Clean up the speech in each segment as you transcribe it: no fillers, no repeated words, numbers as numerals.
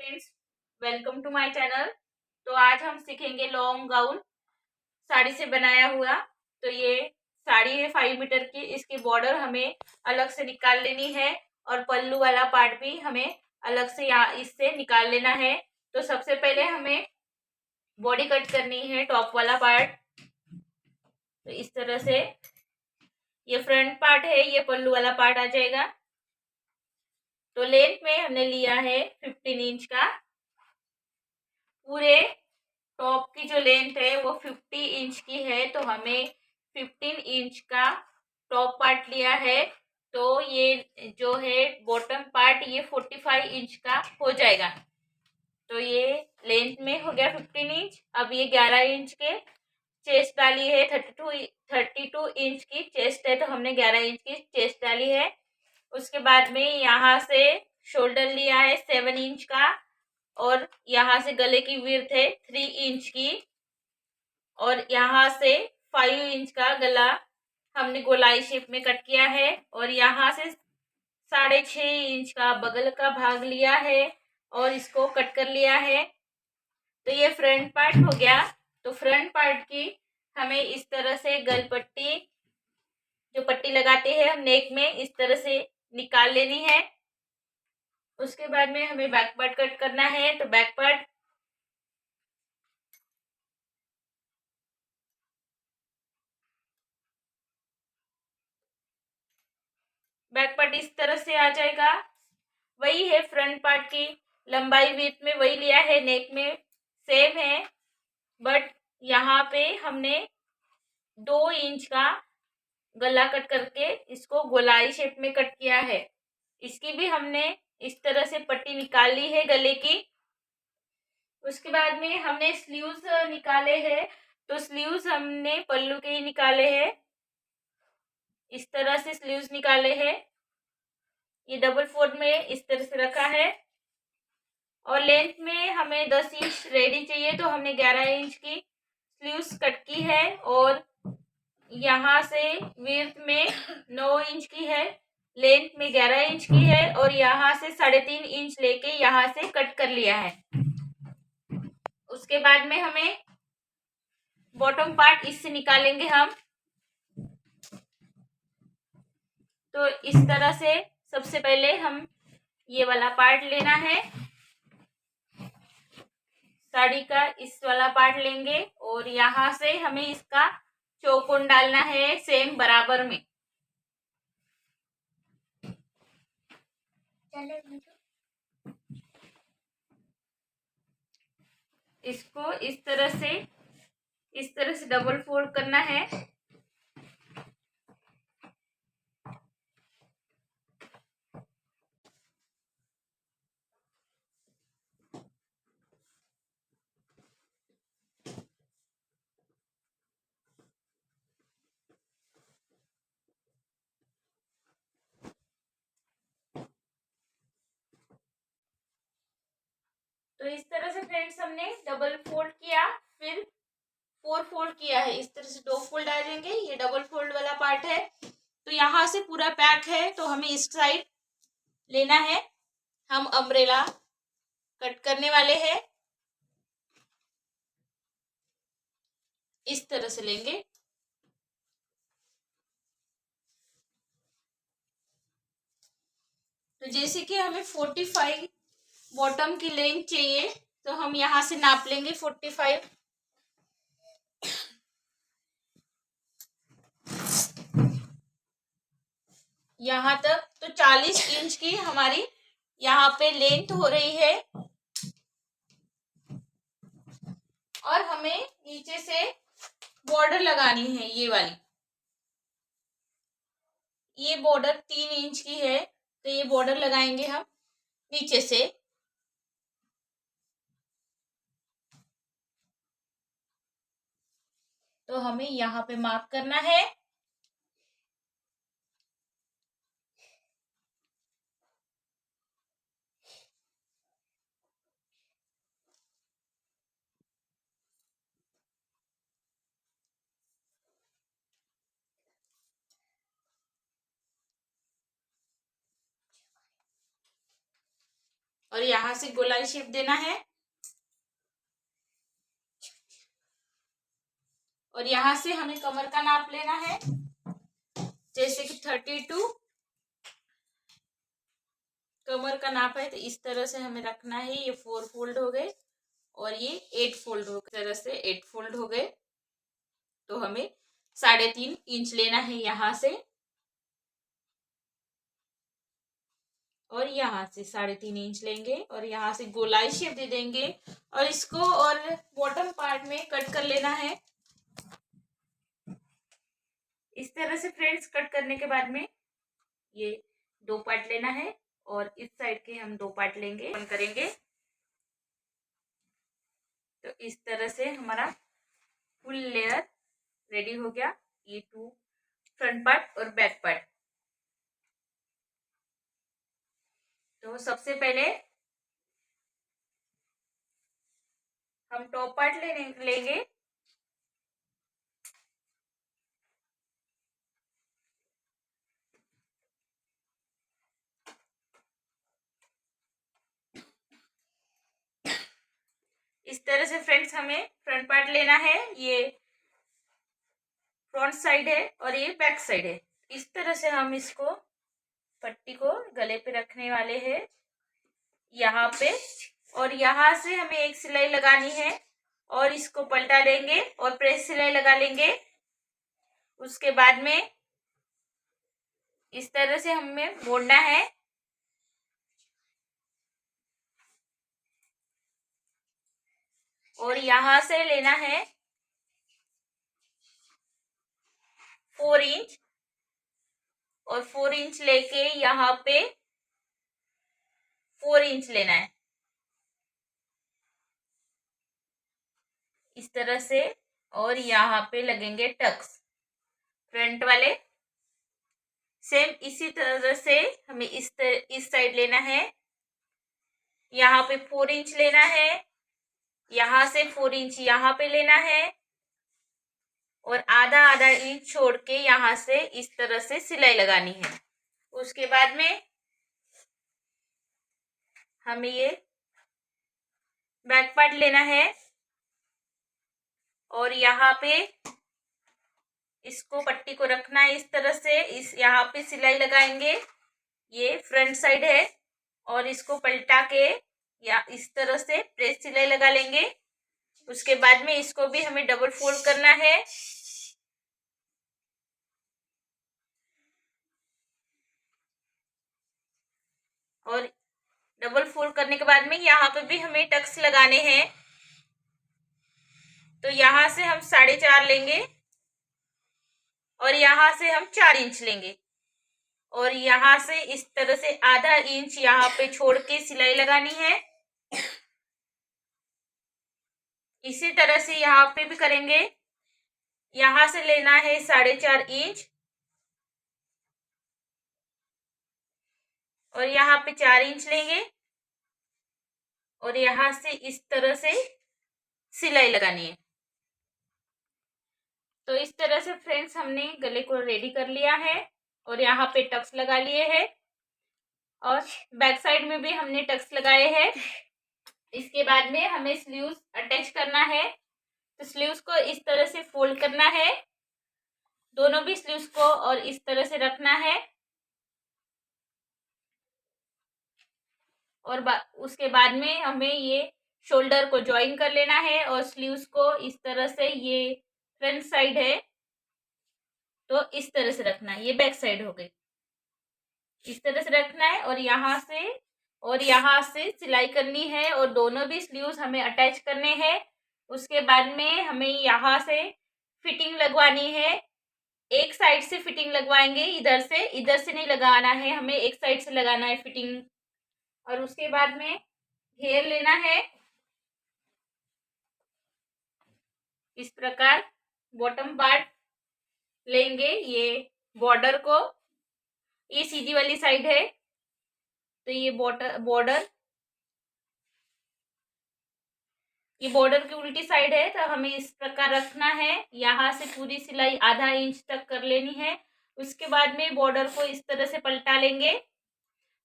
Friends, welcome to my channel. तो आज हम सीखेंगे लॉन्ग गाउन साड़ी से बनाया हुआ। तो ये साड़ी है 5 मीटर की। इसकी बॉर्डर हमें अलग से निकाल लेनी है और पल्लू वाला पार्ट भी हमें अलग से यहाँ इससे निकाल लेना है। तो सबसे पहले हमें बॉडी कट करनी है, टॉप वाला पार्ट। तो इस तरह से ये फ्रंट पार्ट है, ये पल्लू वाला पार्ट आ जाएगा। तो लेंथ में हमने लिया है 15 इंच का। पूरे टॉप की जो लेंथ है वो 50 इंच की है, तो हमें 15 इंच का टॉप पार्ट लिया है। तो ये जो है बॉटम पार्ट ये 45 इंच का हो जाएगा। तो ये लेंथ में हो गया 15 इंच। अब ये 11 इंच के चेस्ट डाली है। 32 इंच की चेस्ट है, तो हमने 11 इंच की चेस्ट डाली है। उसके बाद में यहाँ से शोल्डर लिया है 7 इंच का, और यहाँ से गले की विड्थ है 3 इंच की, और यहाँ से 5 इंच का गला हमने गोलाई शेप में कट किया है, और यहाँ से 6.5 इंच का बगल का भाग लिया है और इसको कट कर लिया है। तो ये फ्रंट पार्ट हो गया। तो फ्रंट पार्ट की हमें इस तरह से गल पट्टी, जो पट्टी लगाते हैं हम नेक में, इस तरह से निकाल लेनी है। उसके बाद में हमें बैक पार्ट कट करना है। तो बैक पार्ट इस तरह से आ जाएगा। वही है फ्रंट पार्ट की लंबाई, विड्थ में वही लिया है, नेक में सेम है, बट यहाँ पे हमने 2 इंच का गला कट करके इसको गोलाई शेप में कट किया है। इसकी भी हमने इस तरह से पट्टी निकाल ली है गले की। उसके बाद में हमने स्लीव्स निकाले हैं। तो स्लीव्स हमने पल्लू के ही निकाले हैं। इस तरह से स्लीव्स निकाले हैं। ये डबल फोल्ड में इस तरह से रखा है, और लेंथ में हमें 10 इंच रेडी चाहिए, तो हमने 11 इंच की स्लीव्स कट की है, और यहाँ से विड्थ में 9 इंच की है, लेंथ में 11 इंच की है, और यहाँ से 3.5 इंच लेके यहाँ से कट कर लिया है। उसके बाद में हमें बॉटम पार्ट इससे निकालेंगे हम। तो इस तरह से सबसे पहले हम ये वाला पार्ट लेना है, साड़ी का इस वाला पार्ट लेंगे, और यहाँ से हमें इसका चौकोन डालना है सेम बराबर में। इसको इस तरह से डबल फोल्ड करना है। तो इस तरह से फ्रेंड्स हमने डबल फोल्ड किया, फिर 4 फोल्ड किया है। इस तरह से 2 फोल्ड आ जाएंगे। ये डबल फोल्ड वाला पार्ट है। तो यहाँ से पूरा पैक है, तो हमें इस साइड लेना है। हम अम्ब्रेला कट करने वाले हैं। इस तरह से लेंगे। तो जैसे कि हमें 45 बॉटम की लेंथ चाहिए, तो हम यहाँ से नाप लेंगे 45। यहाँ तक तो 40 इंच की हमारी यहाँ पे लेंथ हो रही है, और हमें नीचे से बॉर्डर लगानी है। ये वाली, ये बॉर्डर 3 इंच की है, तो ये बॉर्डर लगाएंगे हम नीचे से। तो हमें यहाँ पे मार्क करना है। और यहाँ से गोलाई शेप देना है और यहाँ से हमें कमर का नाप लेना है, जैसे कि 32 कमर का नाप है, तो इस तरह से हमें रखना है। ये 4 फोल्ड हो गए और ये 8 फोल्ड हो गए, तरह से 8 फोल्ड हो गए। तो हमें 3.5 इंच लेना है यहाँ से और यहाँ से 3.5 इंच लेंगे और यहाँ से गोलाई शेप दे देंगे और इसको और बॉटम पार्ट में कट कर लेना है इस तरह से। फ्रेंड्स, कट करने के बाद में ये 2 पार्ट लेना है और इस साइड के हम 2 पार्ट लेंगे, ओपन करेंगे। तो इस तरह से हमारा फुल लेयर रेडी हो गया। ये 2 फ्रंट पार्ट और बैक पार्ट। तो सबसे पहले हम टॉप पार्ट लेंगे। इस तरह से फ्रेंड्स हमें फ्रंट पार्ट लेना है। ये फ्रंट साइड है और ये बैक साइड है। इस तरह से हम इसको पट्टी को गले पे रखने वाले हैं यहाँ पे, और यहाँ से हमें एक सिलाई लगानी है और इसको पलटा देंगे और प्रेस सिलाई लगा लेंगे। उसके बाद में इस तरह से हमें मोड़ना है और यहाँ से लेना है 4 इंच और 4 इंच लेके यहाँ पे 4 इंच लेना है इस तरह से। और यहाँ पे लगेंगे टक्स फ्रंट वाले। सेम इसी तरह से हमें इस साइड लेना है। यहाँ पे 4 इंच लेना है, यहाँ से 4 इंच यहाँ पे लेना है और आधा आधा इंच छोड़ के यहाँ से इस तरह से सिलाई लगानी है। उसके बाद में हमें ये बैक पार्ट लेना है और यहाँ पे इसको पट्टी को रखना है इस तरह से। इस यहाँ पे सिलाई लगाएंगे। ये फ्रंट साइड है और इसको पलटा के या इस तरह से प्रेस सिलाई लगा लेंगे। उसके बाद में इसको भी हमें डबल फोल्ड करना है और डबल फोल्ड करने के बाद में यहाँ पे भी हमें टक्स लगाने हैं। तो यहाँ से हम 4.5 लेंगे और यहाँ से हम 4 इंच लेंगे और यहाँ से इस तरह से आधा इंच यहाँ पे छोड़ के सिलाई लगानी है। इसी तरह से यहाँ पे भी करेंगे। यहाँ से लेना है 4.5 इंच और यहाँ पे 4 इंच लेंगे और यहाँ से इस तरह से सिलाई लगानी है। तो इस तरह से फ्रेंड्स हमने गले को रेडी कर लिया है और यहाँ पे टक्स लगा लिए हैं और बैक साइड में भी हमने टक्स लगाए हैं। इसके बाद में हमें स्लीव्स अटैच करना है। तो स्लीव्स को इस तरह से फोल्ड करना है, दोनों भी स्लीव्स को, और इस तरह से रखना है और उसके बाद में हमें ये शोल्डर को ज्वाइन कर लेना है और स्लीव्स को इस तरह से, ये फ्रंट साइड है तो इस तरह से रखना है। ये बैक साइड हो गई, इस तरह से रखना है और यहाँ से सिलाई करनी है और दोनों भी स्लीव्स हमें अटैच करने हैं। उसके बाद में हमें यहाँ से फिटिंग लगवानी है। एक साइड से फिटिंग लगवाएंगे, इधर से नहीं लगाना है, हमें एक साइड से लगाना है फिटिंग। और उसके बाद में घेर लेना है इस प्रकार। बॉटम पार्ट लेंगे, ये बॉर्डर को, ये सीधी वाली साइड है तो ये बॉर्डर ये बॉर्डर की उल्टी साइड है तो हमें इस प्रकार रखना है। यहाँ से पूरी सिलाई आधा इंच तक कर लेनी है। उसके बाद में बॉर्डर को इस तरह से पलटा लेंगे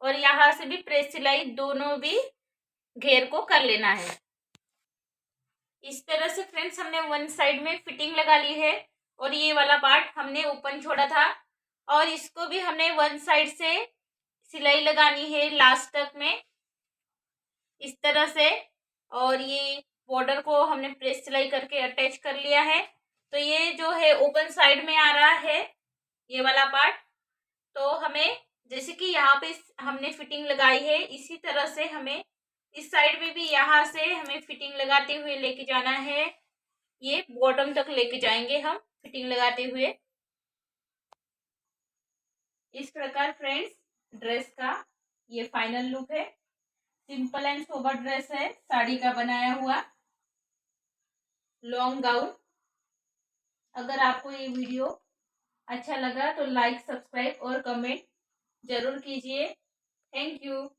और यहाँ से भी प्रेस सिलाई दोनों भी घेर को कर लेना है। इस तरह से फ्रेंड्स हमने वन साइड में फिटिंग लगा ली है और ये वाला पार्ट हमने ओपन छोड़ा था और इसको भी हमने वन साइड से सिलाई लगानी है लास्ट तक में इस तरह से। और ये बॉर्डर को हमने प्रेस सिलाई करके अटैच कर लिया है। तो ये जो है ओपन साइड में आ रहा है ये वाला पार्ट। तो हमें जैसे कि यहाँ पे हमने फिटिंग लगाई है इसी तरह से हमें इस साइड में भी यहाँ से हमें फिटिंग लगाते हुए लेके जाना है। ये बॉटम तक लेके जाएंगे हम फिटिंग लगाते हुए। इस प्रकार फ्रेंड्स ड्रेस का ये फाइनल लुक है। सिंपल एंड सोबर ड्रेस है, साड़ी का बनाया हुआ लॉन्ग गाउन। अगर आपको ये वीडियो अच्छा लगा तो लाइक, सब्सक्राइब और कमेंट जरूर कीजिए। Thank you.